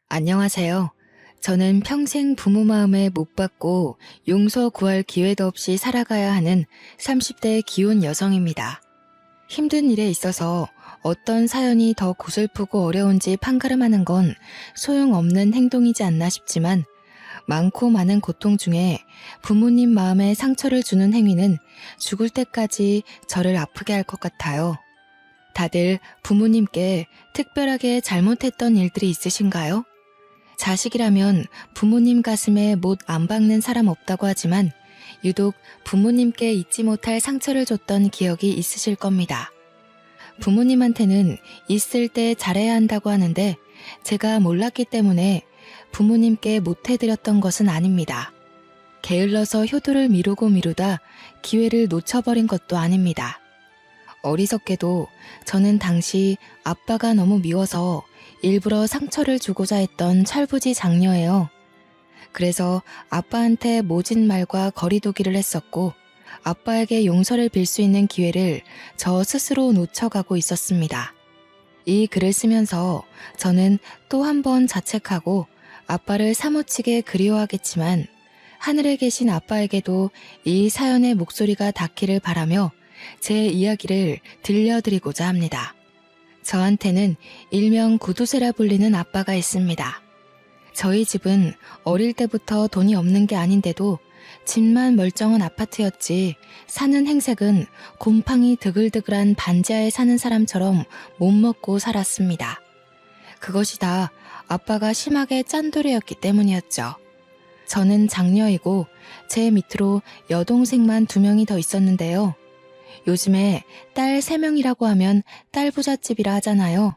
안녕하세요. 저는 평생 부모 마음에 못 받고 용서 구할 기회도 없이 살아가야 하는 30대 기혼 여성입니다. 힘든 일에 있어서 어떤 사연이 더 고슬프고 어려운지 판가름하는 건 소용없는 행동이지 않나 싶지만 많고 많은 고통 중에 부모님 마음에 상처를 주는 행위는 죽을 때까지 저를 아프게 할 것 같아요. 다들 부모님께 특별하게 잘못했던 일들이 있으신가요? 자식이라면 부모님 가슴에 못 안 박는 사람 없다고 하지만 유독 부모님께 잊지 못할 상처를 줬던 기억이 있으실 겁니다. 부모님한테는 있을 때 잘해야 한다고 하는데 제가 몰랐기 때문에 부모님께 못해드렸던 것은 아닙니다. 게을러서 효도를 미루다 기회를 놓쳐버린 것도 아닙니다. 어리석게도 저는 당시 아빠가 너무 미워서 일부러 상처를 주고자 했던 철부지 장녀예요. 그래서 아빠한테 모진 말과 거리두기를 했었고 아빠에게 용서를 빌 수 있는 기회를 저 스스로 놓쳐가고 있었습니다. 이 글을 쓰면서 저는 또 한 번 자책하고 아빠를 사무치게 그리워하겠지만 하늘에 계신 아빠에게도 이 사연의 목소리가 닿기를 바라며 제 이야기를 들려드리고자 합니다. 저한테는 일명 구두쇠라 불리는 아빠가 있습니다. 저희 집은 어릴 때부터 돈이 없는 게 아닌데도 집만 멀쩡한 아파트였지 사는 행색은 곰팡이 드글드글한 반지하에 사는 사람처럼 못 먹고 살았습니다. 그것이 다 아빠가 심하게 짠돌이였기 때문이었죠. 저는 장녀이고 제 밑으로 여동생만 2명이 더 있었는데요. 요즘에 딸 3명이라고 하면 딸 부잣집이라 하잖아요.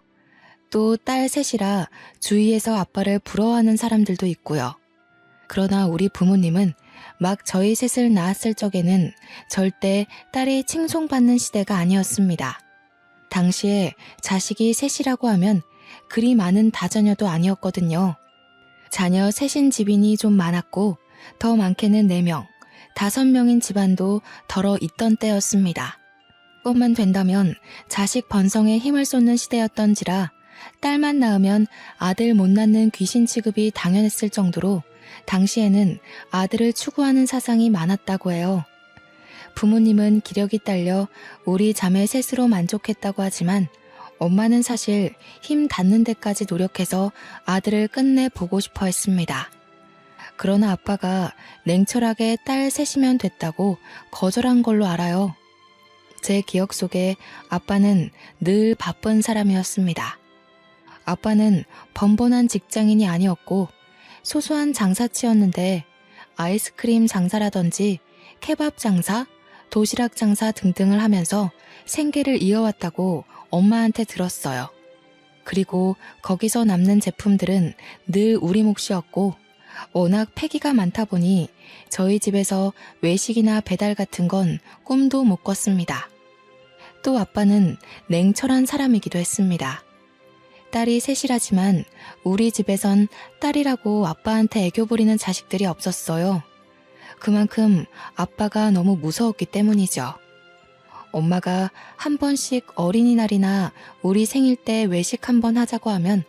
또 딸 셋이라 주위에서 아빠를 부러워하는 사람들도 있고요. 그러나 우리 부모님은 막 저희 셋을 낳았을 적에는 절대 딸이 칭송받는 시대가 아니었습니다. 당시에 자식이 셋이라고 하면 그리 많은 다자녀도 아니었거든요. 자녀 셋인 집인이 좀 많았고 더 많게는 4명, 5명인 집안도 덜어 있던 때였습니다. 뿐만 된다면 자식 번성에 힘을 쏟는 시대였던지라 딸만 낳으면 아들 못 낳는 귀신 취급이 당연했을 정도로 당시에는 아들을 추구하는 사상이 많았다고 해요. 부모님은 기력이 딸려 우리 자매 셋으로 만족했다고 하지만 엄마는 사실 힘 닿는 데까지 노력해서 아들을 끝내 보고 싶어 했습니다. 그러나 아빠가 냉철하게 딸 셋이면 됐다고 거절한 걸로 알아요. 제 기억 속에 아빠는 늘 바쁜 사람이었습니다. 아빠는 번번한 직장인이 아니었고 소소한 장사치였는데 아이스크림 장사라든지 케밥 장사, 도시락 장사 등등을 하면서 생계를 이어왔다고 엄마한테 들었어요. 그리고 거기서 남는 제품들은 늘 우리 몫이었고 워낙 폐기가 많다 보니 저희 집에서 외식이나 배달 같은 건 꿈도 못 꿨습니다. 또 아빠는 냉철한 사람이기도 했습니다. 딸이 셋이라지만 우리 집에선 딸이라고 아빠한테 애교 부리는 자식들이 없었어요. 그만큼 아빠가 너무 무서웠기 때문이죠. 엄마가 한 번씩 어린이날이나 우리 생일 때 외식 한번 하자고 하면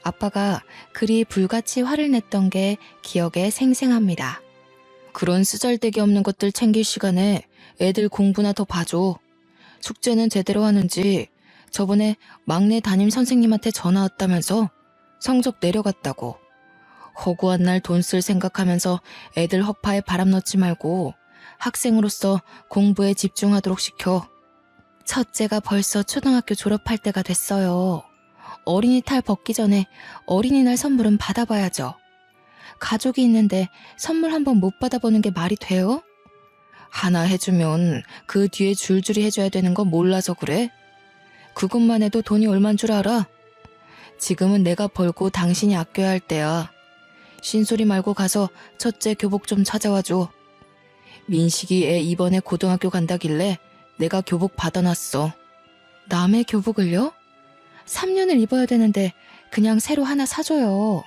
아빠가 그리 불같이 화를 냈던 게 기억에 생생합니다. 그런 쓰잘데기 없는 것들 챙길 시간에 애들 공부나 더 봐줘. 숙제는 제대로 하는지 저번에 막내 담임 선생님한테 전화 왔다면서 성적 내려갔다고. 허구한 날 돈 쓸 생각하면서 애들 허파에 바람 넣지 말고 학생으로서 공부에 집중하도록 시켜. 첫째가 벌써 초등학교 졸업할 때가 됐어요. 어린이 탈 벗기 전에 어린이날 선물은 받아봐야죠. 가족이 있는데 선물 한번 못 받아보는 게 말이 돼요? 하나 해주면 그 뒤에 줄줄이 해줘야 되는 거 몰라서 그래? 그것만 해도 돈이 얼만 줄 알아? 지금은 내가 벌고 당신이 아껴야 할 때야. 쉰소리 말고 가서 첫째 교복 좀 찾아와줘. 민식이 애 이번에 고등학교 간다길래 내가 교복 받아놨어. 남의 교복을요? 3년을 입어야 되는데 그냥 새로 하나 사줘요.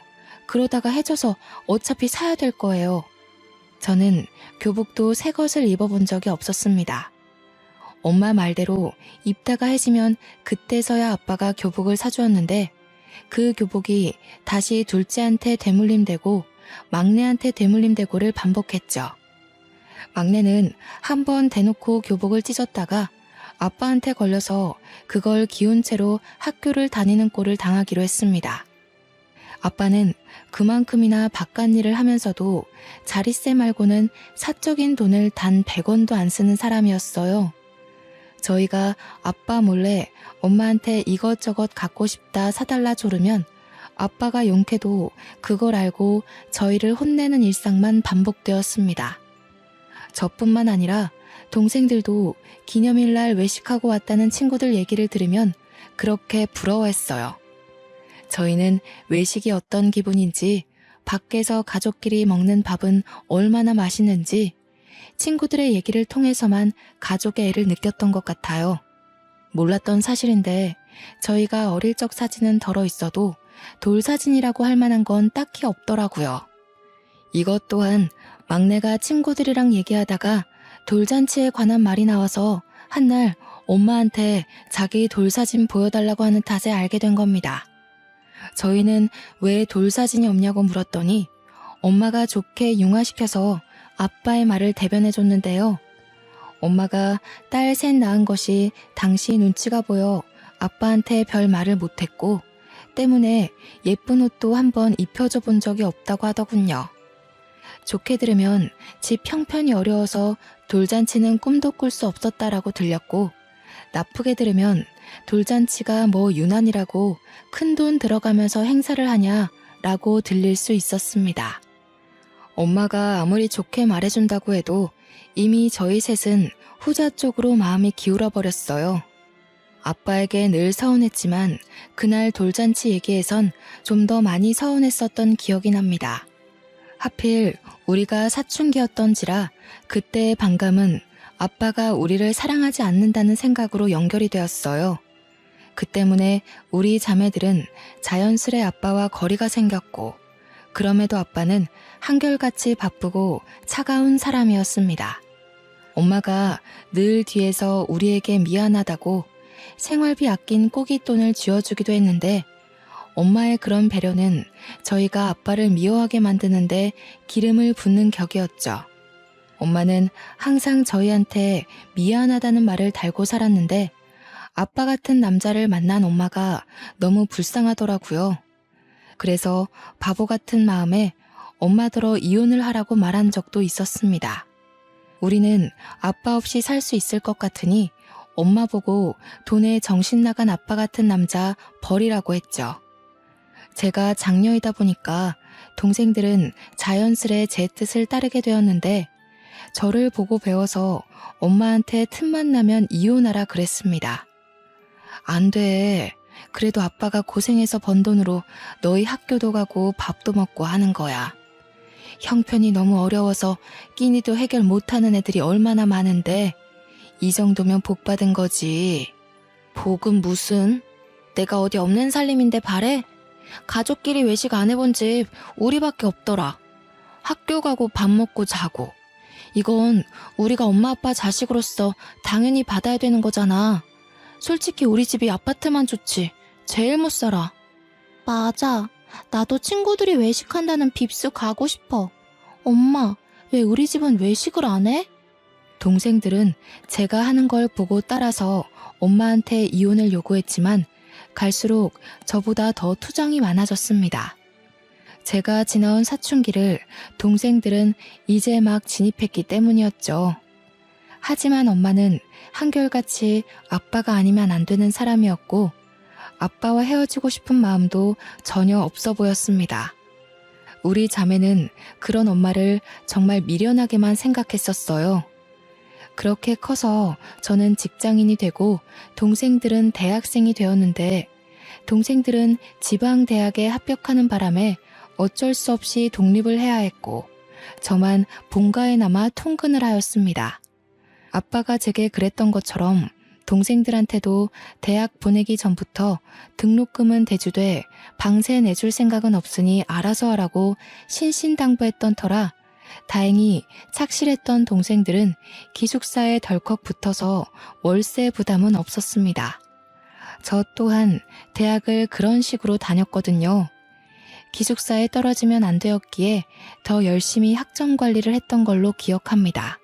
그러다가 해져서 어차피 사야 될 거예요. 저는 교복도 새 것을 입어본 적이 없었습니다. 엄마 말대로 입다가 해지면 그때서야 아빠가 교복을 사주었는데 그 교복이 다시 둘째한테 되물림되고 막내한테 되물림되고를 반복했죠. 막내는 한 번 대놓고 교복을 찢었다가 아빠한테 걸려서 그걸 기운 채로 학교를 다니는 꼴을 당하기로 했습니다. 아빠는 그만큼이나 바깥일을 하면서도 자릿세 말고는 사적인 돈을 단 100원도 안 쓰는 사람이었어요. 저희가 아빠 몰래 엄마한테 이것저것 갖고 싶다 사달라 조르면 아빠가 용케도 그걸 알고 저희를 혼내는 일상만 반복되었습니다. 저뿐만 아니라 동생들도 기념일날 외식하고 왔다는 친구들 얘기를 들으면 그렇게 부러워했어요. 저희는 외식이 어떤 기분인지, 밖에서 가족끼리 먹는 밥은 얼마나 맛있는지 친구들의 얘기를 통해서만 가족의 애를 느꼈던 것 같아요. 몰랐던 사실인데 저희가 어릴 적 사진은 덜어 있어도 돌사진이라고 할 만한 건 딱히 없더라고요. 이것 또한 막내가 친구들이랑 얘기하다가 돌잔치에 관한 말이 나와서 한날 엄마한테 자기 돌사진 보여달라고 하는 탓에 알게 된 겁니다. 저희는 왜 돌사진이 없냐고 물었더니 엄마가 좋게 융화시켜서 아빠의 말을 대변해줬는데요. 엄마가 딸 셋 낳은 것이 당시 눈치가 보여 아빠한테 별 말을 못했고 때문에 예쁜 옷도 한번 입혀줘 본 적이 없다고 하더군요. 좋게 들으면 집 형편이 어려워서 돌잔치는 꿈도 꿀 수 없었다라고 들렸고 나쁘게 들으면 돌잔치가 뭐 유난이라고 큰돈 들어가면서 행사를 하냐라고 들릴 수 있었습니다. 엄마가 아무리 좋게 말해준다고 해도 이미 저희 셋은 후자 쪽으로 마음이 기울어 버렸어요. 아빠에게 늘 서운했지만 그날 돌잔치 얘기에선 좀 더 많이 서운했었던 기억이 납니다. 하필 우리가 사춘기였던지라 그때의 반감은 아빠가 우리를 사랑하지 않는다는 생각으로 연결이 되었어요. 그 때문에 우리 자매들은 자연스레 아빠와 거리가 생겼고 그럼에도 아빠는 한결같이 바쁘고 차가운 사람이었습니다. 엄마가 늘 뒤에서 우리에게 미안하다고 생활비 아낀 꼬깃돈을 쥐어주기도 했는데 엄마의 그런 배려는 저희가 아빠를 미워하게 만드는데 기름을 붓는 격이었죠. 엄마는 항상 저희한테 미안하다는 말을 달고 살았는데 아빠 같은 남자를 만난 엄마가 너무 불쌍하더라고요. 그래서 바보 같은 마음에 엄마더러 이혼을 하라고 말한 적도 있었습니다. 우리는 아빠 없이 살 수 있을 것 같으니 엄마 보고 돈에 정신 나간 아빠 같은 남자 버리라고 했죠. 제가 장녀이다 보니까 동생들은 자연스레 제 뜻을 따르게 되었는데 저를 보고 배워서 엄마한테 틈만 나면 이혼하라 그랬습니다. 안 돼. 그래도 아빠가 고생해서 번 돈으로 너희 학교도 가고 밥도 먹고 하는 거야. 형편이 너무 어려워서 끼니도 해결 못하는 애들이 얼마나 많은데 이 정도면 복 받은 거지. 복은 무슨? 내가 어디 없는 살림인데 바래? 가족끼리 외식 안 해본 집 우리밖에 없더라. 학교 가고 밥 먹고 자고. 이건 우리가 엄마 아빠 자식으로서 당연히 받아야 되는 거잖아. 솔직히 우리 집이 아파트만 좋지. 제일 못 살아. 맞아. 나도 친구들이 외식한다는 빕스 가고 싶어. 엄마, 왜 우리 집은 외식을 안 해? 동생들은 제가 하는 걸 보고 따라서 엄마한테 이혼을 요구했지만 갈수록 저보다 더 투정이 많아졌습니다. 제가 지나온 사춘기를 동생들은 이제 막 진입했기 때문이었죠. 하지만 엄마는 한결같이 아빠가 아니면 안 되는 사람이었고 아빠와 헤어지고 싶은 마음도 전혀 없어 보였습니다. 우리 자매는 그런 엄마를 정말 미련하게만 생각했었어요. 그렇게 커서 저는 직장인이 되고 동생들은 대학생이 되었는데 동생들은 지방대학에 합격하는 바람에 어쩔 수 없이 독립을 해야 했고 저만 본가에 남아 통근을 하였습니다. 아빠가 제게 그랬던 것처럼 동생들한테도 대학 보내기 전부터 등록금은 대주되 방세 내줄 생각은 없으니 알아서 하라고 신신당부했던 터라 다행히 착실했던 동생들은 기숙사에 덜컥 붙어서 월세 부담은 없었습니다. 저 또한 대학을 그런 식으로 다녔거든요. 기숙사에 떨어지면 안 되었기에 더 열심히 학점 관리를 했던 걸로 기억합니다.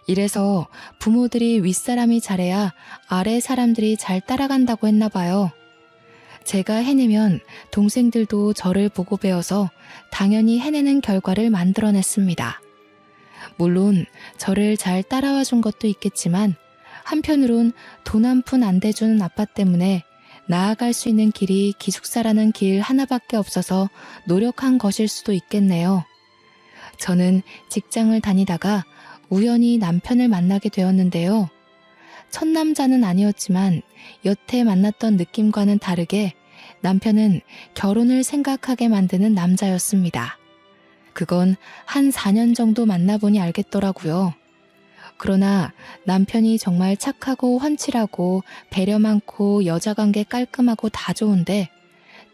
이래서 부모들이 윗사람이 잘해야 아래 사람들이 잘 따라간다고 했나 봐요. 제가 해내면 동생들도 저를 보고 배워서 당연히 해내는 결과를 만들어냈습니다. 물론 저를 잘 따라와 준 것도 있겠지만 한편으론 돈 한 푼 안 대주는 아빠 때문에 나아갈 수 있는 길이 기숙사라는 길 하나밖에 없어서 노력한 것일 수도 있겠네요. 저는 직장을 다니다가 우연히 남편을 만나게 되었는데요. 첫 남자는 아니었지만 여태 만났던 느낌과는 다르게 남편은 결혼을 생각하게 만드는 남자였습니다. 그건 한 4년 정도 만나보니 알겠더라고요. 그러나 남편이 정말 착하고 훤칠하고 배려 많고 여자관계 깔끔하고 다 좋은데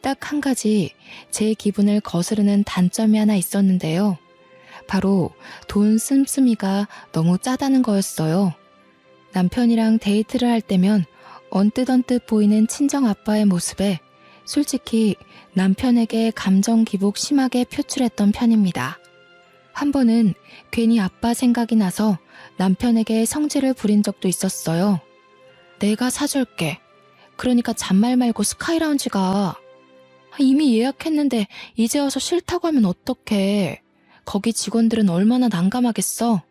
딱 한 가지 제 기분을 거스르는 단점이 하나 있었는데요. 바로 돈 씀씀이가 너무 짜다는 거였어요. 남편이랑 데이트를 할 때면 언뜻언뜻 보이는 친정 아빠의 모습에 솔직히 남편에게 감정 기복 심하게 표출했던 편입니다. 한 번은 괜히 아빠 생각이 나서 남편에게 성질을 부린 적도 있었어요. 내가 사줄게. 그러니까 잔말 말고 스카이라운지 가. 이미 예약했는데 이제 와서 싫다고 하면 어떡해. 거기 직원들은 얼마나 난감하겠어.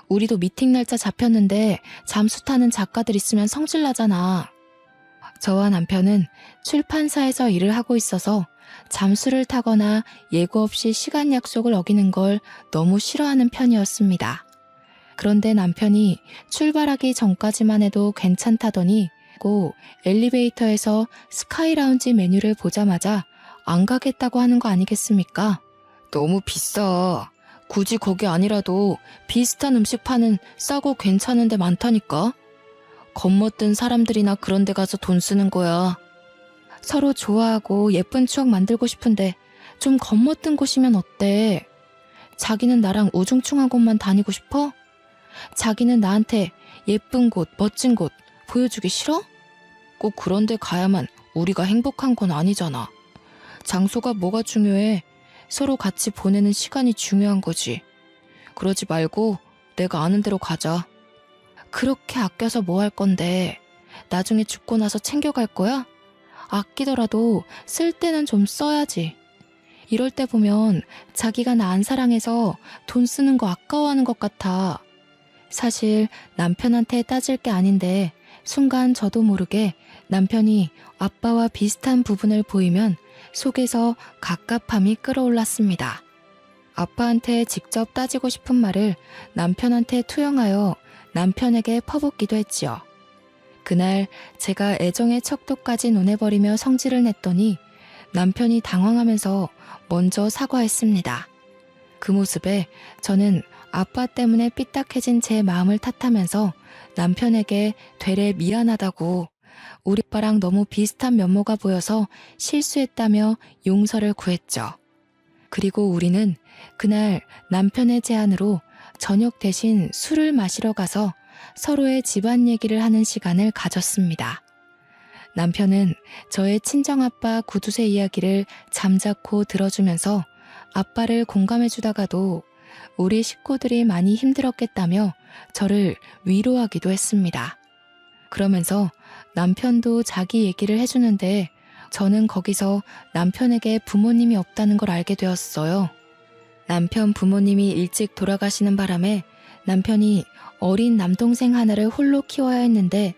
우리도 미팅 날짜 잡혔는데 잠수 타는 작가들 있으면 성질 나잖아. 저와 남편은 출판사에서 일을 하고 있어서 잠수를 타거나 예고 없이 시간 약속을 어기는 걸 너무 싫어하는 편이었습니다. 그런데 남편이 출발하기 전까지만 해도 괜찮다더니 고 엘리베이터에서 스카이라운지 메뉴를 보자마자 안 가겠다고 하는 거 아니겠습니까? 너무 비싸. 굳이 거기 아니라도 비슷한 음식 파는 싸고 괜찮은 데 많다니까? 겉멋든 사람들이나 그런 데 가서 돈 쓰는 거야. 서로 좋아하고 예쁜 추억 만들고 싶은데 좀 겉멋든 곳이면 어때? 자기는 나랑 우중충한 곳만 다니고 싶어? 자기는 나한테 예쁜 곳, 멋진 곳 보여주기 싫어? 꼭 그런 데 가야만 우리가 행복한 건 아니잖아. 장소가 뭐가 중요해? 서로 같이 보내는 시간이 중요한 거지. 그러지 말고 내가 아는 대로 가자. 그렇게 아껴서 뭐 할 건데? 나중에 죽고 나서 챙겨갈 거야? 아끼더라도 쓸 때는 좀 써야지. 이럴 때 보면 자기가 나 안 사랑해서 돈 쓰는 거 아까워하는 것 같아. 사실 남편한테 따질 게 아닌데 순간 저도 모르게 남편이 아빠와 비슷한 부분을 보이면 속에서 갑갑함이 끌어올랐습니다. 아빠한테 직접 따지고 싶은 말을 남편한테 투영하여 남편에게 퍼붓기도 했지요. 그날 제가 애정의 척도까지 논해버리며 성질을 냈더니 남편이 당황하면서 먼저 사과했습니다. 그 모습에 저는 아빠 때문에 삐딱해진 제 마음을 탓하면서 남편에게 되레 미안하다고 우리 아빠랑 너무 비슷한 면모가 보여서 실수했다며 용서를 구했죠. 그리고 우리는 그날 남편의 제안으로 저녁 대신 술을 마시러 가서 서로의 집안 얘기를 하는 시간을 가졌습니다. 남편은 저의 친정아빠 구두쇠 이야기를 잠자코 들어주면서 아빠를 공감해주다가도 우리 식구들이 많이 힘들었겠다며 저를 위로하기도 했습니다. 그러면서 남편도 자기 얘기를 해주는데 저는 거기서 남편에게 부모님이 없다는 걸 알게 되었어요. 남편 부모님이 일찍 돌아가시는 바람에 남편이 어린 남동생 하나를 홀로 키워야 했는데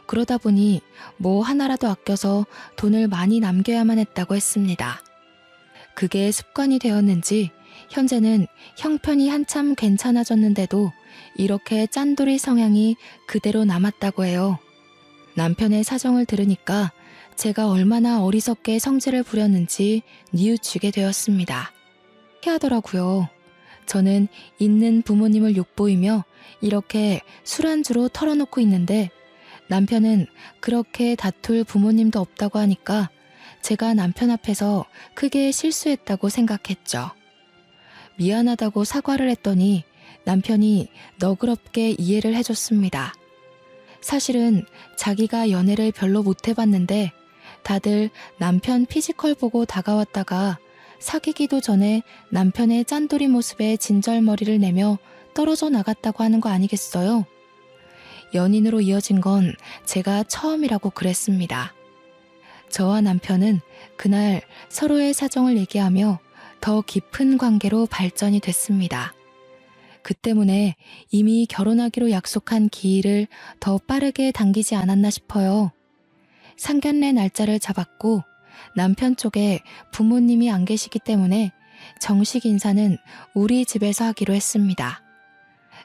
그러다 보니 뭐 하나라도 아껴서 돈을 많이 남겨야만 했다고 했습니다. 그게 습관이 되었는지 현재는 형편이 한참 괜찮아졌는데도 이렇게 짠돌이 성향이 그대로 남았다고 해요. 남편의 사정을 들으니까 제가 얼마나 어리석게 성질을 부렸는지 뉘우치게 되었습니다. 희하더라고요. 저는 있는 부모님을 욕보이며 이렇게 술안주로 털어놓고 있는데 남편은 그렇게 다툴 부모님도 없다고 하니까 제가 남편 앞에서 크게 실수했다고 생각했죠. 미안하다고 사과를 했더니 남편이 너그럽게 이해를 해줬습니다. 사실은 자기가 연애를 별로 못 해봤는데 다들 남편 피지컬 보고 다가왔다가 사귀기도 전에 남편의 짠돌이 모습에 진절머리를 내며 떨어져 나갔다고 하는 거 아니겠어요? 연인으로 이어진 건 제가 처음이라고 그랬습니다. 저와 남편은 그날 서로의 사정을 얘기하며 더 깊은 관계로 발전이 됐습니다. 그 때문에 이미 결혼하기로 약속한 기일을 더 빠르게 당기지 않았나 싶어요. 상견례 날짜를 잡았고 남편 쪽에 부모님이 안 계시기 때문에 정식 인사는 우리 집에서 하기로 했습니다.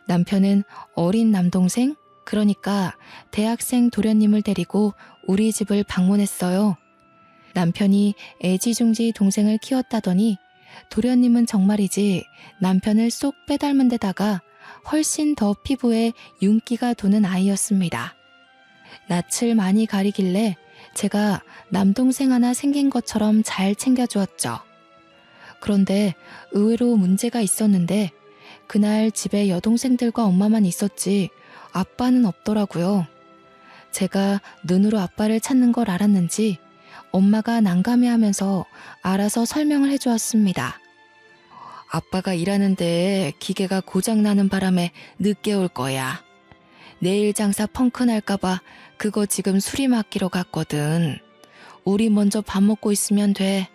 남편은 어린 남동생, 그러니까 대학생 도련님을 데리고 우리 집을 방문했어요. 남편이 애지중지 동생을 키웠다더니 도련님은 정말이지 남편을 쏙 빼닮은 데다가 훨씬 더 피부에 윤기가 도는 아이였습니다. 낯을 많이 가리길래 제가 남동생 하나 생긴 것처럼 잘 챙겨주었죠. 그런데 의외로 문제가 있었는데 그날 집에 여동생들과 엄마만 있었지 아빠는 없더라고요. 제가 눈으로 아빠를 찾는 걸 알았는지 엄마가 난감해하면서 알아서 설명을 해주었습니다. 아빠가 일하는데 기계가 고장나는 바람에 늦게 올 거야. 내일 장사 펑크 날까봐 그거 지금 수리 맡기러 갔거든. 우리 먼저 밥 먹고 있으면 돼.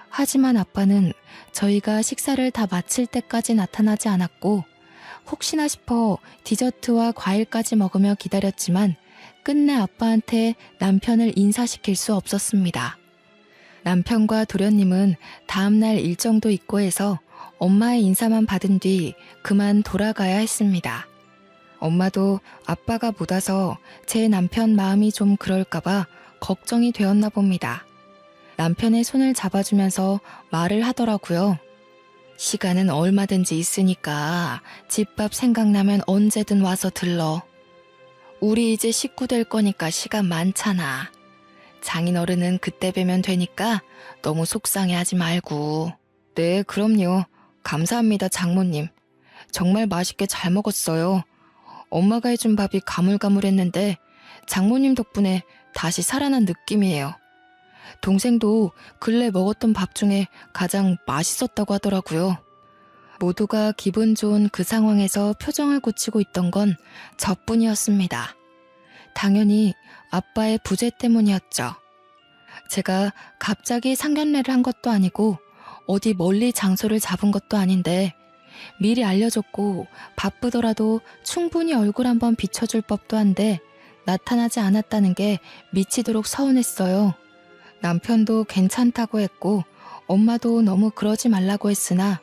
하지만 아빠는 저희가 식사를 다 마칠 때까지 나타나지 않았고 혹시나 싶어 디저트와 과일까지 먹으며 기다렸지만 끝내 아빠한테 남편을 인사시킬 수 없었습니다. 남편과 도련님은 다음날 일정도 있고 해서 엄마의 인사만 받은 뒤 그만 돌아가야 했습니다. 엄마도 아빠가 못 와서 제 남편 마음이 좀 그럴까봐 걱정이 되었나 봅니다. 남편의 손을 잡아주면서 말을 하더라고요. 시간은 얼마든지 있으니까 집밥 생각나면 언제든 와서 들러. 우리 이제 식구 될 거니까 시간 많잖아. 장인어른은 그때 뵈면 되니까 너무 속상해하지 말고. 네, 그럼요. 감사합니다, 장모님. 정말 맛있게 잘 먹었어요. 엄마가 해준 밥이 가물가물했는데 장모님 덕분에 다시 살아난 느낌이에요. 동생도 근래 먹었던 밥 중에 가장 맛있었다고 하더라고요. 모두가 기분 좋은 그 상황에서 표정을 고치고 있던 건 저뿐이었습니다. 당연히 아빠의 부재 때문이었죠. 제가 갑자기 상견례를 한 것도 아니고 어디 멀리 장소를 잡은 것도 아닌데 미리 알려줬고 바쁘더라도 충분히 얼굴 한번 비춰줄 법도 한데 나타나지 않았다는 게 미치도록 서운했어요. 남편도 괜찮다고 했고 엄마도 너무 그러지 말라고 했으나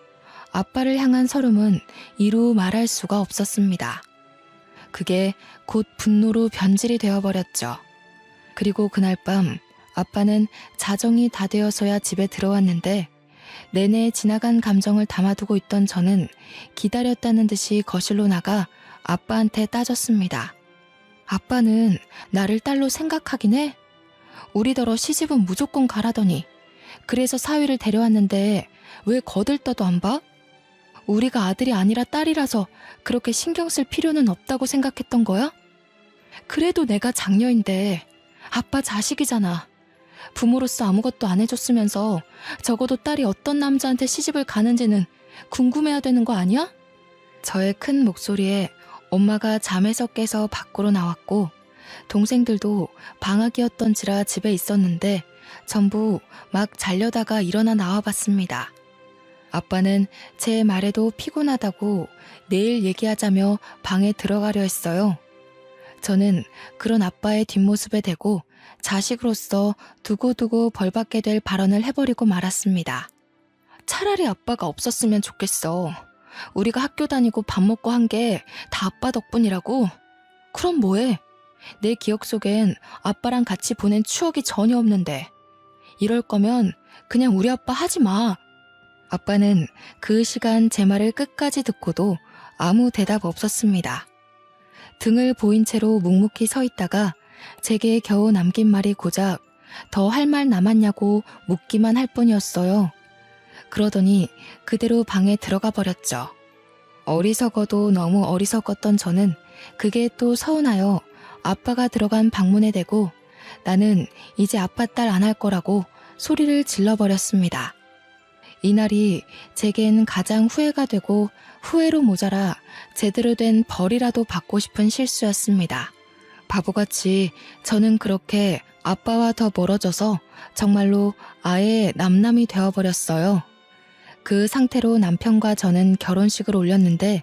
아빠를 향한 서름은 이루 말할 수가 없었습니다. 그게 곧 분노로 변질이 되어버렸죠. 그리고 그날 밤 아빠는 자정이 다 되어서야 집에 들어왔는데 내내 지나간 감정을 담아두고 있던 저는 기다렸다는 듯이 거실로 나가 아빠한테 따졌습니다. 아빠는 나를 딸로 생각하긴 해? 우리더러 시집은 무조건 가라더니 그래서 사위를 데려왔는데 왜 거들떠도 안 봐? 우리가 아들이 아니라 딸이라서 그렇게 신경 쓸 필요는 없다고 생각했던 거야? 그래도 내가 장녀인데 아빠 자식이잖아. 부모로서 아무것도 안 해줬으면서 적어도 딸이 어떤 남자한테 시집을 가는지는 궁금해야 되는 거 아니야? 저의 큰 목소리에 엄마가 잠에서 깨서 밖으로 나왔고 동생들도 방학이었던지라 집에 있었는데 전부 막 자려다가 일어나 나와봤습니다. 아빠는 제 말에도 피곤하다고 내일 얘기하자며 방에 들어가려 했어요. 저는 그런 아빠의 뒷모습에 대고 자식으로서 두고두고 벌받게 될 발언을 해버리고 말았습니다. 차라리 아빠가 없었으면 좋겠어. 우리가 학교 다니고 밥 먹고 한 게 다 아빠 덕분이라고? 그럼 뭐해? 내 기억 속엔 아빠랑 같이 보낸 추억이 전혀 없는데. 이럴 거면 그냥 우리 아빠 하지 마. 아빠는 그 시간 제 말을 끝까지 듣고도 아무 대답 없었습니다. 등을 보인 채로 묵묵히 서 있다가 제게 겨우 남긴 말이 고작 더 할 말 남았냐고 묻기만 할 뿐이었어요. 그러더니 그대로 방에 들어가 버렸죠. 어리석어도 너무 어리석었던 저는 그게 또 서운하여 아빠가 들어간 방문에 대고 나는 이제 아빠 딸 안 할 거라고 소리를 질러버렸습니다. 이날이 제겐 가장 후회가 되고 후회로 모자라 제대로 된 벌이라도 받고 싶은 실수였습니다. 바보같이 저는 그렇게 아빠와 더 멀어져서 정말로 아예 남남이 되어버렸어요. 그 상태로 남편과 저는 결혼식을 올렸는데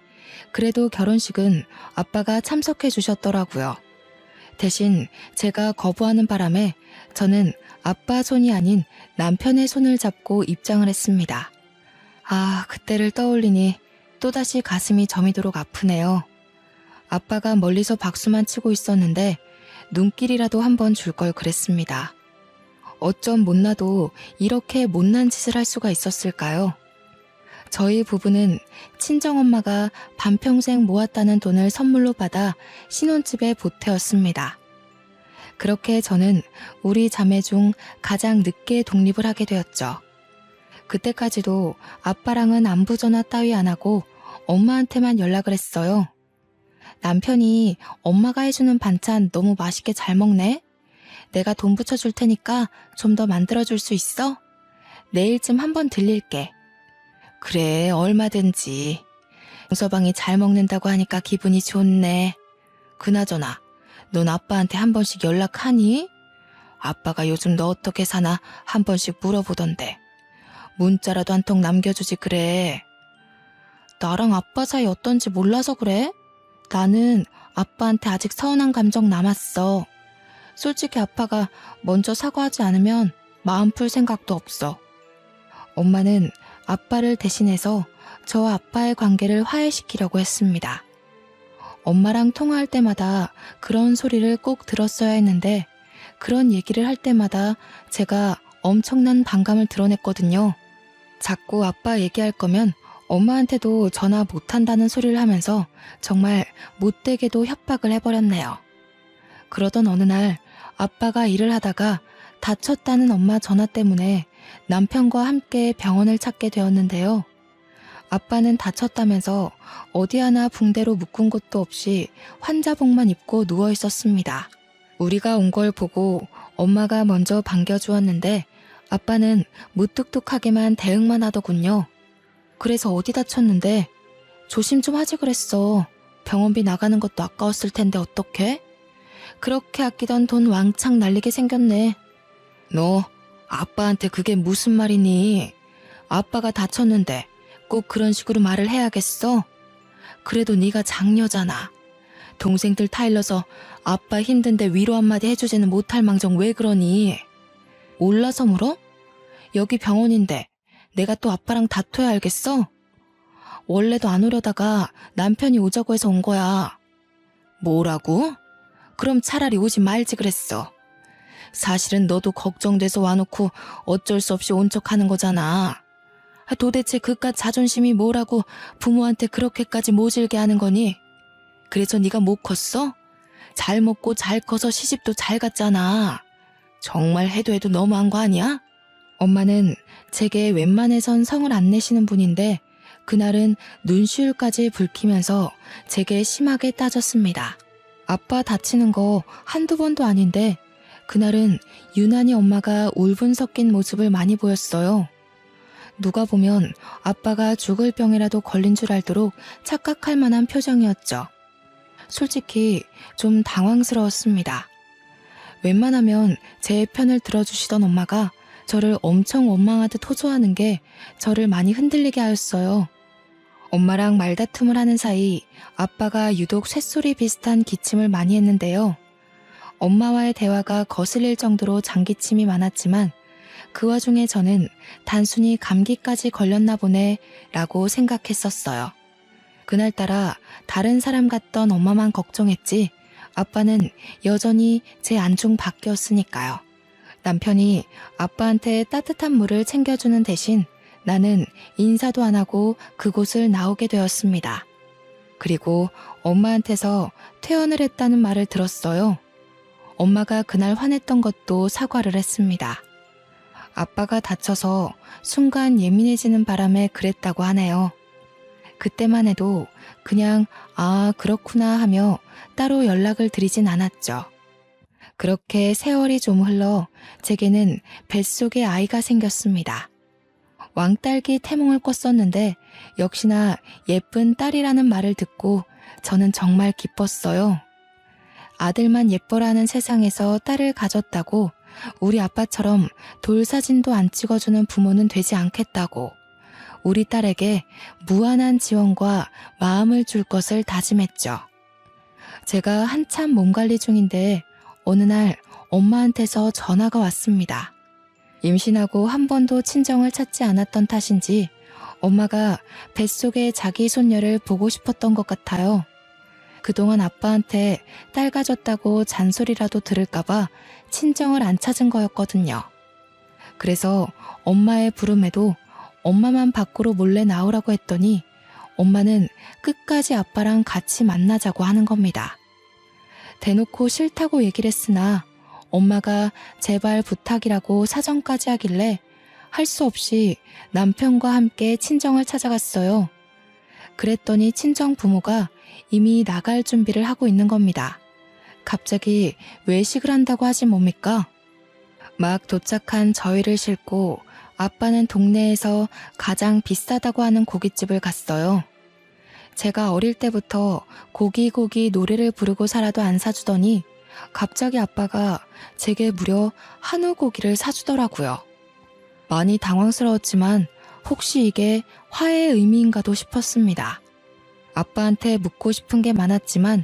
그래도 결혼식은 아빠가 참석해 주셨더라고요. 대신 제가 거부하는 바람에 저는 아빠 손이 아닌 남편의 손을 잡고 입장을 했습니다. 아, 그때를 떠올리니 또다시 가슴이 저미도록 아프네요. 아빠가 멀리서 박수만 치고 있었는데 눈길이라도 한번 줄 걸 그랬습니다. 어쩜 못나도 이렇게 못난 짓을 할 수가 있었을까요? 저희 부부는 친정엄마가 반평생 모았다는 돈을 선물로 받아 신혼집에 보태었습니다. 그렇게 저는 우리 자매 중 가장 늦게 독립을 하게 되었죠. 그때까지도 아빠랑은 안부 전화 따위 안 하고 엄마한테만 연락을 했어요. 남편이 엄마가 해주는 반찬 너무 맛있게 잘 먹네? 내가 돈 붙여줄 테니까 좀 더 만들어줄 수 있어? 내일쯤 한번 들릴게. 그래, 얼마든지. 용서방이 잘 먹는다고 하니까 기분이 좋네. 그나저나 넌 아빠한테 한 번씩 연락하니? 아빠가 요즘 너 어떻게 사나 한 번씩 물어보던데. 문자라도 한 통 남겨주지 그래. 나랑 아빠 사이 어떤지 몰라서 그래? 나는 아빠한테 아직 서운한 감정 남았어. 솔직히 아빠가 먼저 사과하지 않으면 마음 풀 생각도 없어. 엄마는 아빠를 대신해서 저와 아빠의 관계를 화해시키려고 했습니다. 엄마랑 통화할 때마다 그런 소리를 꼭 들었어야 했는데 그런 얘기를 할 때마다 제가 엄청난 반감을 드러냈거든요. 자꾸 아빠 얘기할 거면 엄마한테도 전화 못한다는 소리를 하면서 정말 못되게도 협박을 해버렸네요. 그러던 어느 날 아빠가 일을 하다가 다쳤다는 엄마 전화 때문에 남편과 함께 병원을 찾게 되었는데요. 아빠는 다쳤다면서 어디 하나 붕대로 묶은 곳도 없이 환자복만 입고 누워 있었습니다. 우리가 온 걸 보고 엄마가 먼저 반겨주었는데 아빠는 무뚝뚝하게만 대응만 하더군요. 그래서 어디 다쳤는데? 조심 좀 하지 그랬어. 병원비 나가는 것도 아까웠을 텐데 어떡해? 그렇게 아끼던 돈 왕창 날리게 생겼네. 너 아빠한테 그게 무슨 말이니? 아빠가 다쳤는데 꼭 그런 식으로 말을 해야겠어? 그래도 네가 장녀잖아. 동생들 타일러서 아빠 힘든데 위로 한마디 해주지는 못할 망정 왜 그러니? 올라서 물어? 여기 병원인데 내가 또 아빠랑 다퉈야 알겠어? 원래도 안 오려다가 남편이 오자고 해서 온 거야. 뭐라고? 그럼 차라리 오지 말지 그랬어. 사실은 너도 걱정돼서 와놓고 어쩔 수 없이 온 척하는 거잖아. 도대체 그깟 자존심이 뭐라고 부모한테 그렇게까지 모질게 하는 거니? 그래서 네가 못 컸어? 잘 먹고 잘 커서 시집도 잘 갔잖아. 정말 해도 해도 너무한 거 아니야? 엄마는 제게 웬만해선 성을 안 내시는 분인데 그날은 눈시울까지 붉히면서 제게 심하게 따졌습니다. 아빠 다치는 거 한두 번도 아닌데 그날은 유난히 엄마가 울분 섞인 모습을 많이 보였어요. 누가 보면 아빠가 죽을 병이라도 걸린 줄 알도록 착각할 만한 표정이었죠. 솔직히 좀 당황스러웠습니다. 웬만하면 제 편을 들어주시던 엄마가 저를 엄청 원망하듯 호소하는 게 저를 많이 흔들리게 하였어요. 엄마랑 말다툼을 하는 사이 아빠가 유독 쇳소리 비슷한 기침을 많이 했는데요. 엄마와의 대화가 거슬릴 정도로 장기침이 많았지만 그 와중에 저는 단순히 감기까지 걸렸나 보네 라고 생각했었어요. 그날따라 다른 사람 같던 엄마만 걱정했지 아빠는 여전히 제 안중 밖이었으니까요. 남편이 아빠한테 따뜻한 물을 챙겨주는 대신 나는 인사도 안 하고 그곳을 나오게 되었습니다. 그리고 엄마한테서 퇴원을 했다는 말을 들었어요. 엄마가 그날 화냈던 것도 사과를 했습니다. 아빠가 다쳐서 순간 예민해지는 바람에 그랬다고 하네요. 그때만 해도 그냥 아, 그렇구나 하며 따로 연락을 드리진 않았죠. 그렇게 세월이 좀 흘러 제게는 뱃속에 아이가 생겼습니다. 왕딸기 태몽을 꿨었는데 역시나 예쁜 딸이라는 말을 듣고 저는 정말 기뻤어요. 아들만 예뻐라는 세상에서 딸을 가졌다고 우리 아빠처럼 돌사진도 안 찍어주는 부모는 되지 않겠다고 우리 딸에게 무한한 지원과 마음을 줄 것을 다짐했죠. 제가 한참 몸 관리 중인데 어느 날 엄마한테서 전화가 왔습니다. 임신하고 한 번도 친정을 찾지 않았던 탓인지 엄마가 뱃속에 자기 손녀를 보고 싶었던 것 같아요. 그동안 아빠한테 딸 가졌다고 잔소리라도 들을까봐 친정을 안 찾은 거였거든요. 그래서 엄마의 부름에도 엄마만 밖으로 몰래 나오라고 했더니 엄마는 끝까지 아빠랑 같이 만나자고 하는 겁니다. 대놓고 싫다고 얘기를 했으나 엄마가 제발 부탁이라고 사정까지 하길래 할 수 없이 남편과 함께 친정을 찾아갔어요. 그랬더니 친정 부모가 이미 나갈 준비를 하고 있는 겁니다. 갑자기 외식을 한다고 하지 뭡니까? 막 도착한 저희를 싣고 아빠는 동네에서 가장 비싸다고 하는 고깃집을 갔어요. 제가 어릴 때부터 고기 노래를 부르고 살아도 안 사주더니 갑자기 아빠가 제게 무려 한우 고기를 사주더라고요. 많이 당황스러웠지만 혹시 이게 화해의 의미인가도 싶었습니다. 아빠한테 묻고 싶은 게 많았지만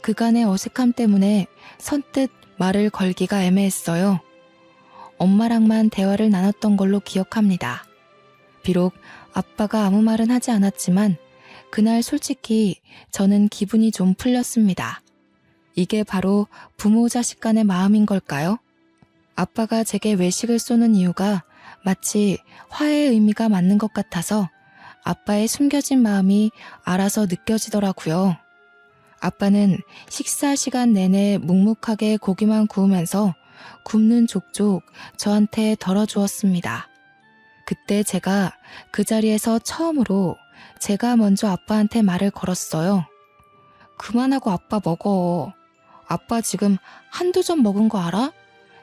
그간의 어색함 때문에 선뜻 말을 걸기가 애매했어요. 엄마랑만 대화를 나눴던 걸로 기억합니다. 비록 아빠가 아무 말은 하지 않았지만 그날 솔직히 저는 기분이 좀 풀렸습니다. 이게 바로 부모 자식 간의 마음인 걸까요? 아빠가 제게 외식을 쏘는 이유가 마치 화해의 의미가 맞는 것 같아서 아빠의 숨겨진 마음이 알아서 느껴지더라고요. 아빠는 식사 시간 내내 묵묵하게 고기만 구우면서 굽는 족족 저한테 덜어주었습니다. 그때 제가 그 자리에서 처음으로 제가 먼저 아빠한테 말을 걸었어요. 그만하고 아빠 먹어. 아빠 지금 한두 점 먹은 거 알아?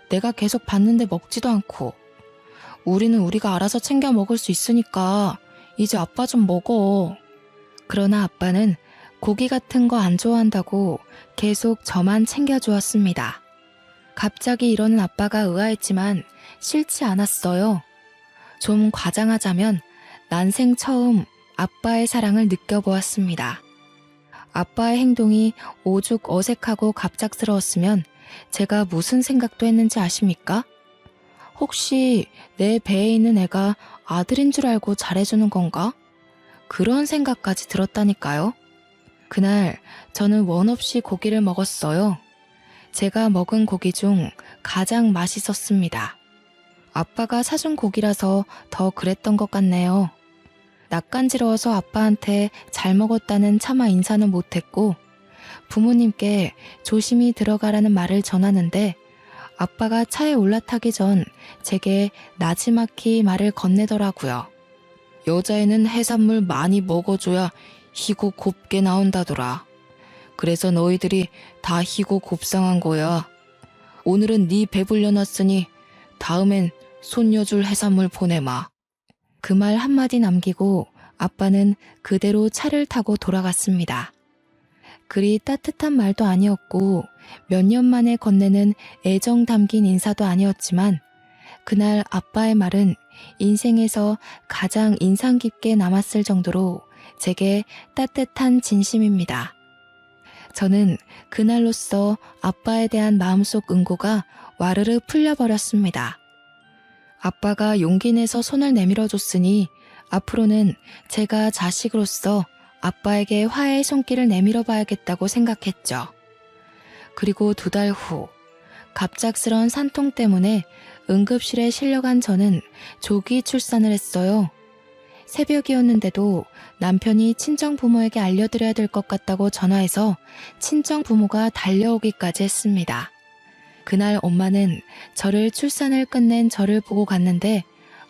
내가 계속 봤는데 먹지도 않고. 우리는 우리가 알아서 챙겨 먹을 수 있으니까 이제 아빠 좀 먹어. 그러나 아빠는 고기 같은 거 안 좋아한다고 계속 저만 챙겨주었습니다. 갑자기 이러는 아빠가 의아했지만 싫지 않았어요. 좀 과장하자면 난생 처음 아빠의 사랑을 느껴보았습니다. 아빠의 행동이 오죽 어색하고 갑작스러웠으면 제가 무슨 생각도 했는지 아십니까? 혹시 내 배에 있는 애가 아들인 줄 알고 잘해주는 건가? 그런 생각까지 들었다니까요. 그날 저는 원 없이 고기를 먹었어요. 제가 먹은 고기 중 가장 맛있었습니다. 아빠가 사준 고기라서 더 그랬던 것 같네요. 낯간지러워서 아빠한테 잘 먹었다는 차마 인사는 못했고 부모님께 조심히 들어가라는 말을 전하는데 아빠가 차에 올라타기 전 제게 나지막히 말을 건네더라고요. 여자애는 해산물 많이 먹어줘야 희고 곱게 나온다더라. 그래서 너희들이 다 희고 곱상한 거야. 오늘은 네 배불려 놨으니 다음엔 손녀줄 해산물 보내마. 그 말 한마디 남기고 아빠는 그대로 차를 타고 돌아갔습니다. 그리 따뜻한 말도 아니었고 몇 년 만에 건네는 애정 담긴 인사도 아니었지만 그날 아빠의 말은 인생에서 가장 인상 깊게 남았을 정도로 제게 따뜻한 진심입니다. 저는 그날로써 아빠에 대한 마음속 응고가 와르르 풀려버렸습니다. 아빠가 용기 내서 손을 내밀어줬으니 앞으로는 제가 자식으로서 아빠에게 화해의 손길을 내밀어 봐야겠다고 생각했죠. 그리고 2달 후 갑작스런 산통 때문에 응급실에 실려간 저는 조기 출산을 했어요. 새벽이었는데도 남편이 친정 부모에게 알려드려야 될 것 같다고 전화해서 친정 부모가 달려오기까지 했습니다. 그날 엄마는 저를 출산을 끝낸 저를 보고 갔는데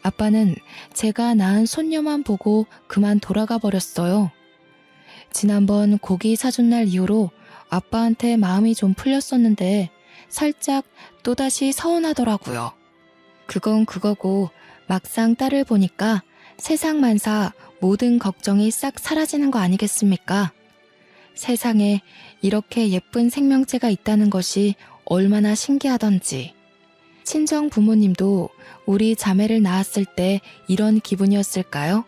아빠는 제가 낳은 손녀만 보고 그만 돌아가 버렸어요. 지난번 고기 사준 날 이후로 아빠한테 마음이 좀 풀렸었는데 살짝 또다시 서운하더라고요. 그건 그거고 막상 딸을 보니까 세상 만사 모든 걱정이 싹 사라지는 거 아니겠습니까? 세상에 이렇게 예쁜 생명체가 있다는 것이 얼마나 신기하던지. 친정 부모님도 우리 자매를 낳았을 때 이런 기분이었을까요?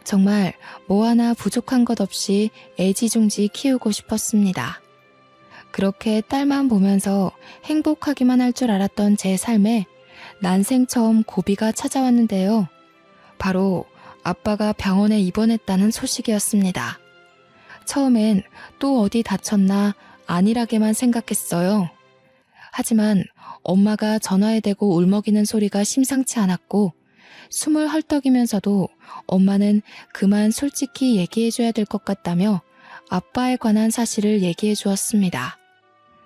정말 뭐 하나 부족한 것 없이 애지중지 키우고 싶었습니다. 그렇게 딸만 보면서 행복하기만 할 줄 알았던 제 삶에 난생 처음 고비가 찾아왔는데요. 바로 아빠가 병원에 입원했다는 소식이었습니다. 처음엔 또 어디 다쳤나 안일하게만 생각했어요. 하지만 엄마가 전화에 대고 울먹이는 소리가 심상치 않았고 숨을 헐떡이면서도 엄마는 그만 솔직히 얘기해줘야 될 것 같다며 아빠에 관한 사실을 얘기해 주었습니다.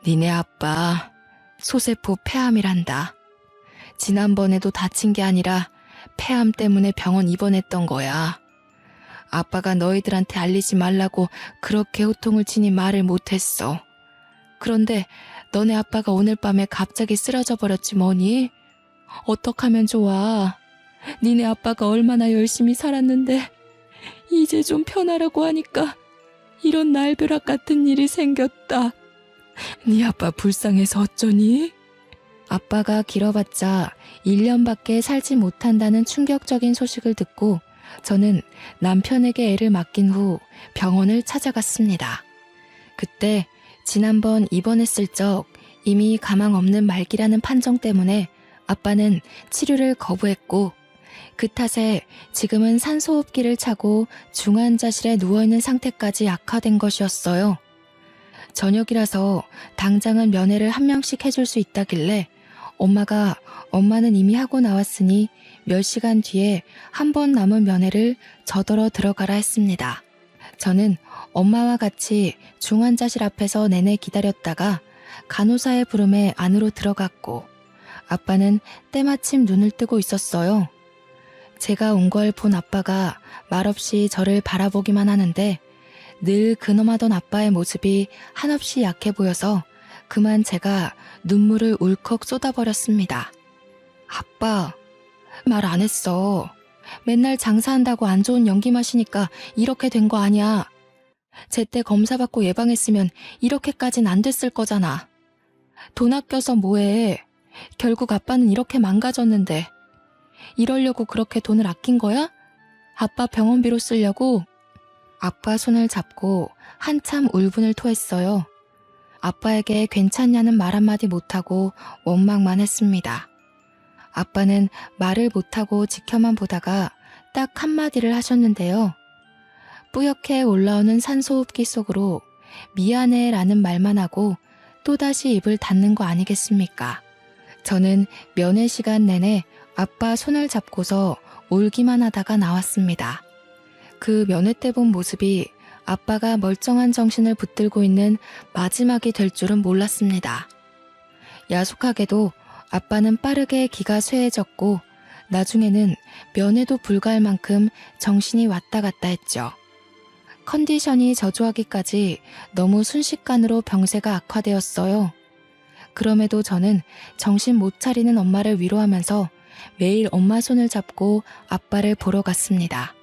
니네 아빠 소세포 폐암이란다. 지난번에도 다친 게 아니라 폐암 때문에 병원 입원했던 거야. 아빠가 너희들한테 알리지 말라고 그렇게 호통을 치니 말을 못했어. 그런데 너네 아빠가 오늘 밤에 갑자기 쓰러져 버렸지 뭐니? 어떡하면 좋아. 니네 아빠가 얼마나 열심히 살았는데 이제 좀 편하라고 하니까 이런 날벼락 같은 일이 생겼다. 네 아빠 불쌍해서 어쩌니? 아빠가 길어봤자 1년밖에 살지 못한다는 충격적인 소식을 듣고 저는 남편에게 애를 맡긴 후 병원을 찾아갔습니다. 그때 지난번 입원했을 적 이미 가망 없는 말기라는 판정 때문에 아빠는 치료를 거부했고 그 탓에 지금은 산소호흡기를 차고 중환자실에 누워있는 상태까지 악화된 것이었어요. 저녁이라서 당장은 면회를 한 명씩 해줄 수 있다길래 엄마는 이미 하고 나왔으니 몇 시간 뒤에 한 번 남은 면회를 저더러 들어가라 했습니다. 저는 엄마와 같이 중환자실 앞에서 내내 기다렸다가 간호사의 부름에 안으로 들어갔고 아빠는 때마침 눈을 뜨고 있었어요. 제가 온 걸 본 아빠가 말없이 저를 바라보기만 하는데 늘 근엄하던 아빠의 모습이 한없이 약해 보여서 그만 제가 눈물을 울컥 쏟아버렸습니다. 아빠, 말 안 했어. 맨날 장사한다고 안 좋은 연기 마시니까 이렇게 된 거 아니야. 제때 검사받고 예방했으면 이렇게까진 안 됐을 거잖아. 돈 아껴서 뭐해. 결국 아빠는 이렇게 망가졌는데. 이러려고 그렇게 돈을 아낀 거야? 아빠 병원비로 쓰려고? 아빠 손을 잡고 한참 울분을 토했어요. 아빠에게 괜찮냐는 말 한마디 못하고 원망만 했습니다. 아빠는 말을 못하고 지켜만 보다가 딱 한마디를 하셨는데요. 뿌옇게 올라오는 산소호흡기 속으로 미안해 라는 말만 하고 또다시 입을 닫는 거 아니겠습니까? 저는 면회 시간 내내 아빠 손을 잡고서 울기만 하다가 나왔습니다. 그 면회 때 본 모습이 아빠가 멀쩡한 정신을 붙들고 있는 마지막이 될 줄은 몰랐습니다. 야속하게도 아빠는 빠르게 기가 쇠해졌고 나중에는 면회도 불가할 만큼 정신이 왔다 갔다 했죠. 컨디션이 저조하기까지 너무 순식간으로 병세가 악화되었어요. 그럼에도 저는 정신 못 차리는 엄마를 위로하면서 매일 엄마 손을 잡고 아빠를 보러 갔습니다.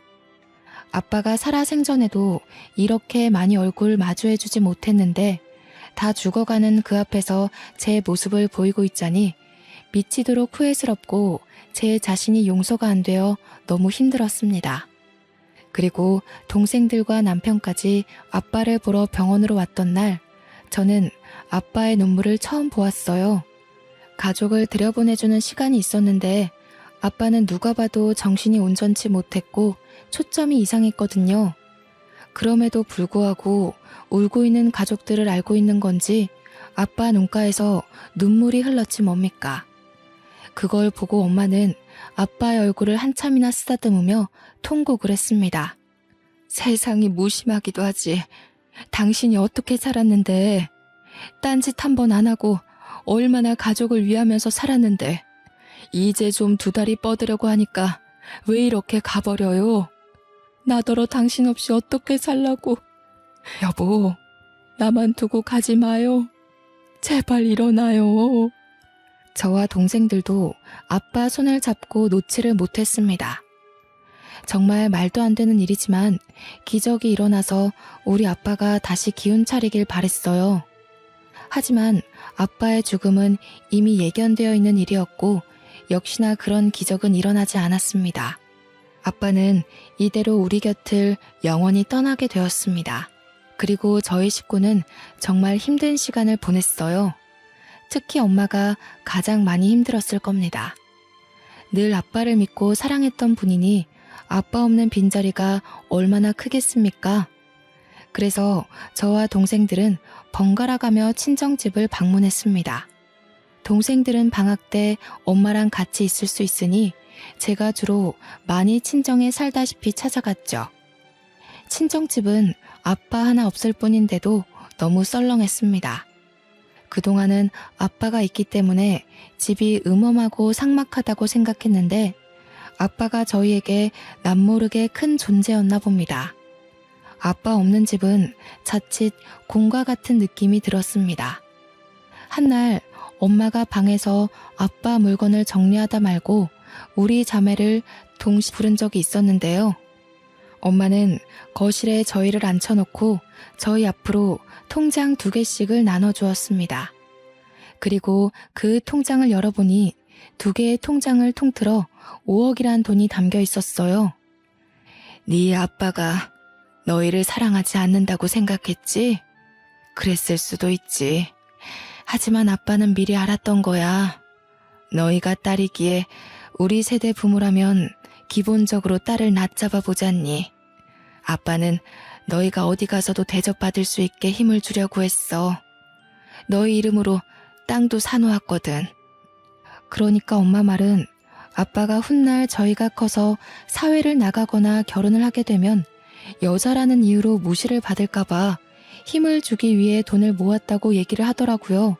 아빠가 살아생전에도 이렇게 많이 얼굴 마주해주지 못했는데 다 죽어가는 그 앞에서 제 모습을 보이고 있자니 미치도록 후회스럽고 제 자신이 용서가 안 되어 너무 힘들었습니다. 그리고 동생들과 남편까지 아빠를 보러 병원으로 왔던 날 저는 아빠의 눈물을 처음 보았어요. 가족을 들여보내주는 시간이 있었는데 아빠는 누가 봐도 정신이 온전치 못했고 초점이 이상했거든요. 그럼에도 불구하고 울고 있는 가족들을 알고 있는 건지 아빠 눈가에서 눈물이 흘렀지 뭡니까. 그걸 보고 엄마는 아빠의 얼굴을 한참이나 쓰다듬으며 통곡을 했습니다. 세상이 무심하기도 하지. 당신이 어떻게 살았는데. 딴짓 한 번 안 하고 얼마나 가족을 위하면서 살았는데. 이제 좀 두 다리 뻗으려고 하니까 왜 이렇게 가버려요. 나더러 당신 없이 어떻게 살라고. 여보, 나만 두고 가지 마요. 제발 일어나요. 저와 동생들도 아빠 손을 잡고 놓지를 못했습니다. 정말 말도 안 되는 일이지만 기적이 일어나서 우리 아빠가 다시 기운 차리길 바랬어요. 하지만 아빠의 죽음은 이미 예견되어 있는 일이었고 역시나 그런 기적은 일어나지 않았습니다. 아빠는 이대로 우리 곁을 영원히 떠나게 되었습니다. 그리고 저희 식구는 정말 힘든 시간을 보냈어요. 특히 엄마가 가장 많이 힘들었을 겁니다. 늘 아빠를 믿고 사랑했던 분이니 아빠 없는 빈자리가 얼마나 크겠습니까? 그래서 저와 동생들은 번갈아 가며 친정집을 방문했습니다. 동생들은 방학 때 엄마랑 같이 있을 수 있으니 제가 주로 많이 친정에 살다시피 찾아갔죠. 친정집은 아빠 하나 없을 뿐인데도 너무 썰렁했습니다. 그동안은 아빠가 있기 때문에 집이 음험하고 삭막하다고 생각했는데 아빠가 저희에게 남모르게 큰 존재였나 봅니다. 아빠 없는 집은 자칫 공과 같은 느낌이 들었습니다. 한날 엄마가 방에서 아빠 물건을 정리하다 말고 우리 자매를 동시에 부른 적이 있었는데요. 엄마는 거실에 저희를 앉혀놓고 저희 앞으로 통장 2개씩을 나눠주었습니다. 그리고 그 통장을 열어보니 2개의 통장을 통틀어 5억이란 돈이 담겨 있었어요. 네 아빠가 너희를 사랑하지 않는다고 생각했지? 그랬을 수도 있지. 하지만 아빠는 미리 알았던 거야. 너희가 딸이기에 우리 세대 부모라면 기본적으로 딸을 낮잡아 보잖니. 아빠는 너희가 어디 가서도 대접받을 수 있게 힘을 주려고 했어. 너희 이름으로 땅도 사놓았거든. 그러니까 엄마 말은 아빠가 훗날 저희가 커서 사회를 나가거나 결혼을 하게 되면 여자라는 이유로 무시를 받을까봐 힘을 주기 위해 돈을 모았다고 얘기를 하더라고요.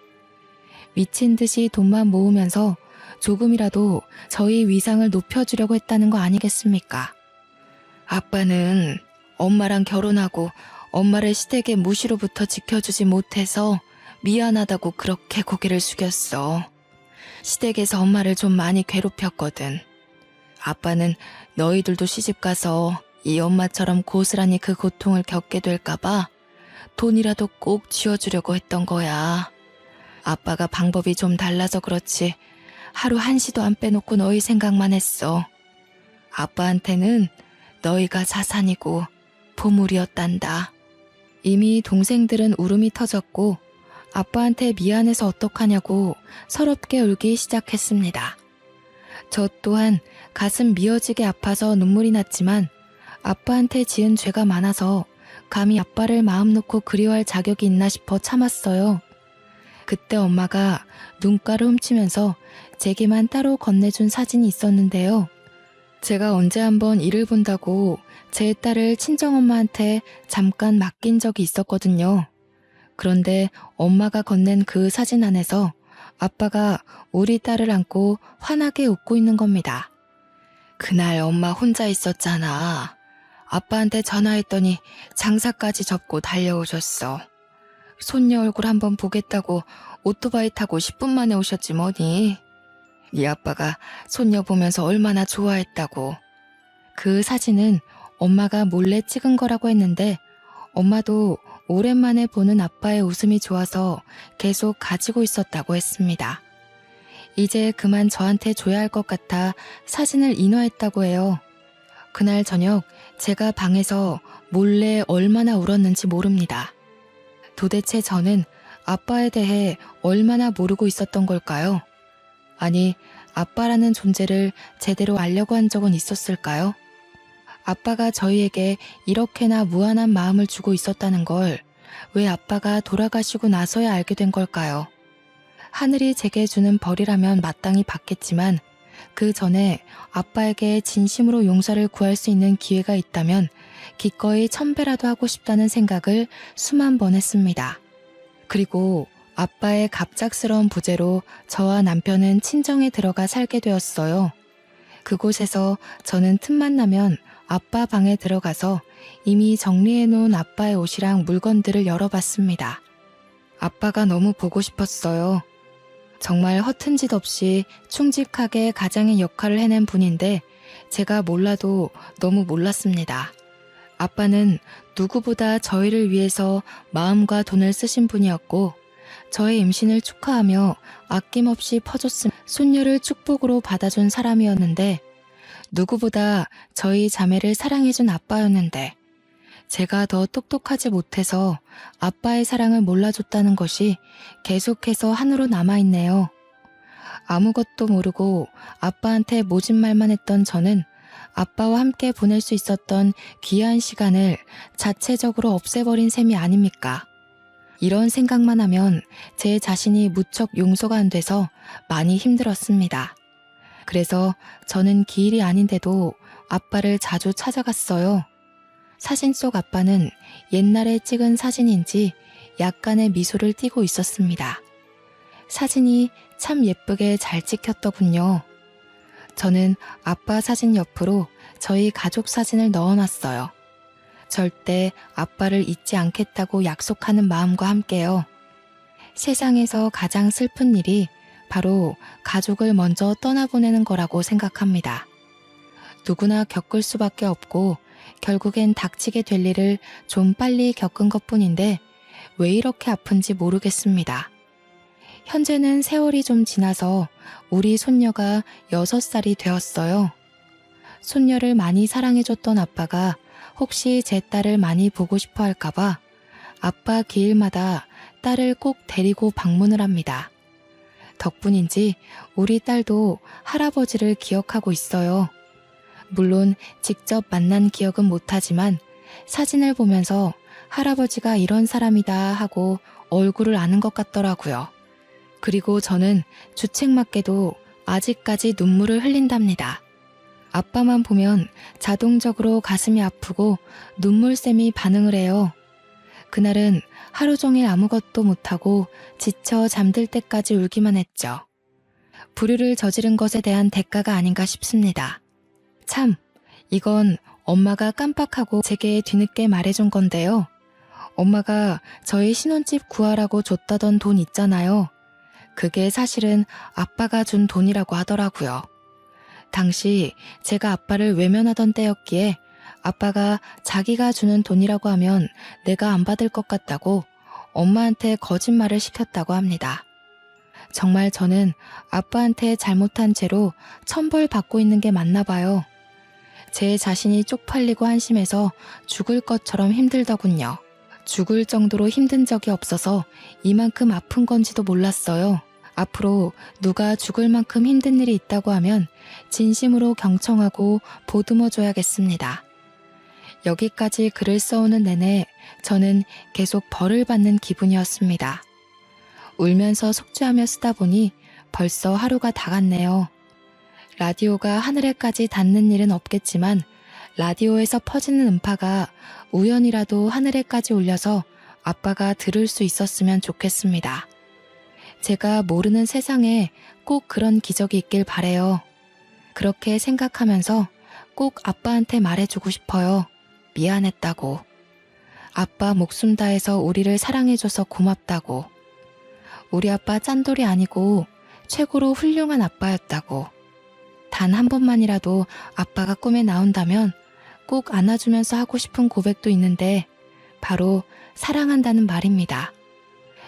미친 듯이 돈만 모으면서 조금이라도 저희 위상을 높여주려고 했다는 거 아니겠습니까? 아빠는 엄마랑 결혼하고 엄마를 시댁의 무시로부터 지켜주지 못해서 미안하다고 그렇게 고개를 숙였어. 시댁에서 엄마를 좀 많이 괴롭혔거든. 아빠는 너희들도 시집가서 이 엄마처럼 고스란히 그 고통을 겪게 될까봐 돈이라도 꼭 쥐어주려고 했던 거야. 아빠가 방법이 좀 달라서 그렇지 하루 한시도 안 빼놓고 너희 생각만 했어. 아빠한테는 너희가 자산이고 보물이었단다. 이미 동생들은 울음이 터졌고 아빠한테 미안해서 어떡하냐고 서럽게 울기 시작했습니다. 저 또한 가슴 미어지게 아파서 눈물이 났지만 아빠한테 지은 죄가 많아서 감히 아빠를 마음 놓고 그리워할 자격이 있나 싶어 참았어요. 그때 엄마가 눈가를 훔치면서 제게만 따로 건네준 사진이 있었는데요. 제가 언제 한번 일을 본다고 제 딸을 친정엄마한테 잠깐 맡긴 적이 있었거든요. 그런데 엄마가 건넨 그 사진 안에서 아빠가 우리 딸을 안고 환하게 웃고 있는 겁니다. 그날 엄마 혼자 있었잖아. 아빠한테 전화했더니 장사까지 접고 달려오셨어. 손녀 얼굴 한번 보겠다고 오토바이 타고 10분 만에 오셨지 뭐니. 네 아빠가 손녀 보면서 얼마나 좋아했다고. 그 사진은 엄마가 몰래 찍은 거라고 했는데 엄마도 오랜만에 보는 아빠의 웃음이 좋아서 계속 가지고 있었다고 했습니다. 이제 그만 저한테 줘야 할 것 같아 사진을 인화했다고 해요. 그날 저녁 제가 방에서 몰래 얼마나 울었는지 모릅니다. 도대체 저는 아빠에 대해 얼마나 모르고 있었던 걸까요? 아니, 아빠라는 존재를 제대로 알려고 한 적은 있었을까요? 아빠가 저희에게 이렇게나 무한한 마음을 주고 있었다는 걸 왜 아빠가 돌아가시고 나서야 알게 된 걸까요? 하늘이 제게 주는 벌이라면 마땅히 받겠지만 그 전에 아빠에게 진심으로 용서를 구할 수 있는 기회가 있다면 기꺼이 1000배라도 하고 싶다는 생각을 수만 번 했습니다. 그리고 아빠의 갑작스러운 부재로 저와 남편은 친정에 들어가 살게 되었어요. 그곳에서 저는 틈만 나면 아빠 방에 들어가서 이미 정리해놓은 아빠의 옷이랑 물건들을 열어봤습니다. 아빠가 너무 보고 싶었어요. 정말 허튼 짓 없이 충직하게 가장의 역할을 해낸 분인데 제가 몰라도 너무 몰랐습니다. 아빠는 누구보다 저희를 위해서 마음과 돈을 쓰신 분이었고 저의 임신을 축하하며 아낌없이 퍼줬음 손녀를 축복으로 받아준 사람이었는데 누구보다 저희 자매를 사랑해준 아빠였는데 제가 더 똑똑하지 못해서 아빠의 사랑을 몰라줬다는 것이 계속해서 한으로 남아있네요. 아무것도 모르고 아빠한테 모진 말만 했던 저는 아빠와 함께 보낼 수 있었던 귀한 시간을 자체적으로 없애버린 셈이 아닙니까? 이런 생각만 하면 제 자신이 무척 용서가 안 돼서 많이 힘들었습니다. 그래서 저는 기일이 아닌데도 아빠를 자주 찾아갔어요. 사진 속 아빠는 옛날에 찍은 사진인지 약간의 미소를 띠고 있었습니다. 사진이 참 예쁘게 잘 찍혔더군요. 저는 아빠 사진 옆으로 저희 가족 사진을 넣어놨어요. 절대 아빠를 잊지 않겠다고 약속하는 마음과 함께요. 세상에서 가장 슬픈 일이 바로 가족을 먼저 떠나보내는 거라고 생각합니다. 누구나 겪을 수밖에 없고 결국엔 닥치게 될 일을 좀 빨리 겪은 것뿐인데 왜 이렇게 아픈지 모르겠습니다. 현재는 세월이 좀 지나서 우리 손녀가 6살이 되었어요. 손녀를 많이 사랑해줬던 아빠가 혹시 제 딸을 많이 보고 싶어 할까봐 아빠 기일마다 딸을 꼭 데리고 방문을 합니다. 덕분인지 우리 딸도 할아버지를 기억하고 있어요. 물론 직접 만난 기억은 못하지만 사진을 보면서 할아버지가 이런 사람이다 하고 얼굴을 아는 것 같더라고요. 그리고 저는 주책맞게도 아직까지 눈물을 흘린답니다. 아빠만 보면 자동적으로 가슴이 아프고 눈물샘이 반응을 해요. 그날은 하루 종일 아무것도 못하고 지쳐 잠들 때까지 울기만 했죠. 불효를 저지른 것에 대한 대가가 아닌가 싶습니다. 참, 이건 엄마가 깜빡하고 제게 뒤늦게 말해준 건데요. 엄마가 저희 신혼집 구하라고 줬다던 돈 있잖아요. 그게 사실은 아빠가 준 돈이라고 하더라고요. 당시 제가 아빠를 외면하던 때였기에 아빠가 자기가 주는 돈이라고 하면 내가 안 받을 것 같다고 엄마한테 거짓말을 시켰다고 합니다. 정말 저는 아빠한테 잘못한 채로 천벌 받고 있는 게 맞나 봐요. 제 자신이 쪽팔리고 한심해서 죽을 것처럼 힘들더군요. 죽을 정도로 힘든 적이 없어서 이만큼 아픈 건지도 몰랐어요. 앞으로 누가 죽을 만큼 힘든 일이 있다고 하면 진심으로 경청하고 보듬어줘야겠습니다. 여기까지 글을 써오는 내내 저는 계속 벌을 받는 기분이었습니다. 울면서 속죄하며 쓰다 보니 벌써 하루가 다 갔네요. 라디오가 하늘에까지 닿는 일은 없겠지만 라디오에서 퍼지는 음파가 우연이라도 하늘에까지 울려서 아빠가 들을 수 있었으면 좋겠습니다. 제가 모르는 세상에 꼭 그런 기적이 있길 바래요. 그렇게 생각하면서 꼭 아빠한테 말해주고 싶어요. 미안했다고. 아빠 목숨 다해서 우리를 사랑해줘서 고맙다고. 우리 아빠 짠돌이 아니고 최고로 훌륭한 아빠였다고. 단 한 번만이라도 아빠가 꿈에 나온다면 꼭 안아주면서 하고 싶은 고백도 있는데 바로 사랑한다는 말입니다.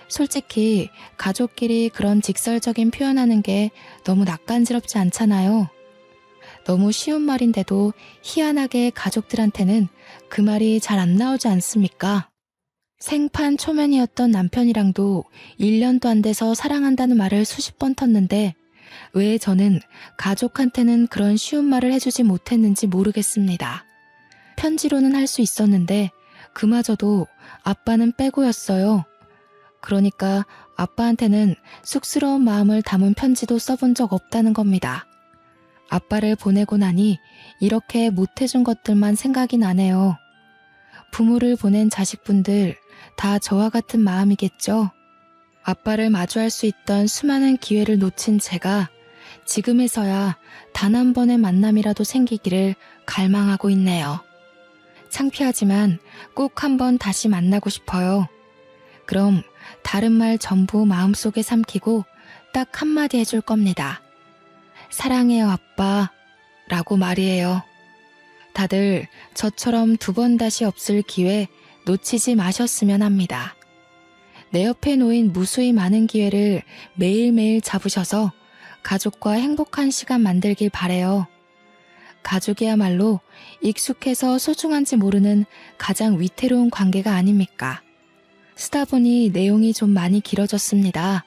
솔직히 가족끼리 그런 직설적인 표현하는 게 너무 낯간지럽지 않잖아요. 너무 쉬운 말인데도 희한하게 가족들한테는 그 말이 잘 안 나오지 않습니까? 생판 초면이었던 남편이랑도 1년도 안 돼서 사랑한다는 말을 수십 번 텄는데 왜 저는 가족한테는 그런 쉬운 말을 해주지 못했는지 모르겠습니다. 편지로는 할 수 있었는데 그마저도 아빠는 빼고였어요. 그러니까 아빠한테는 쑥스러운 마음을 담은 편지도 써본 적 없다는 겁니다. 아빠를 보내고 나니 이렇게 못해준 것들만 생각이 나네요. 부모를 보낸 자식분들 다 저와 같은 마음이겠죠? 아빠를 마주할 수 있던 수많은 기회를 놓친 제가 지금에서야 단 한 번의 만남이라도 생기기를 갈망하고 있네요. 창피하지만 꼭 한번 다시 만나고 싶어요. 그럼 다른 말 전부 마음속에 삼키고 딱 한마디 해줄 겁니다. 사랑해요, 아빠. 라고 말이에요. 다들 저처럼 두 번 다시 없을 기회 놓치지 마셨으면 합니다. 내 옆에 놓인 무수히 많은 기회를 매일매일 잡으셔서 가족과 행복한 시간 만들길 바래요. 가족이야말로 익숙해서 소중한지 모르는 가장 위태로운 관계가 아닙니까? 쓰다 보니 내용이 좀 많이 길어졌습니다.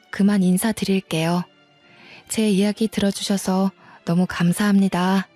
그만 인사드릴게요. 제 이야기 들어주셔서 너무 감사합니다.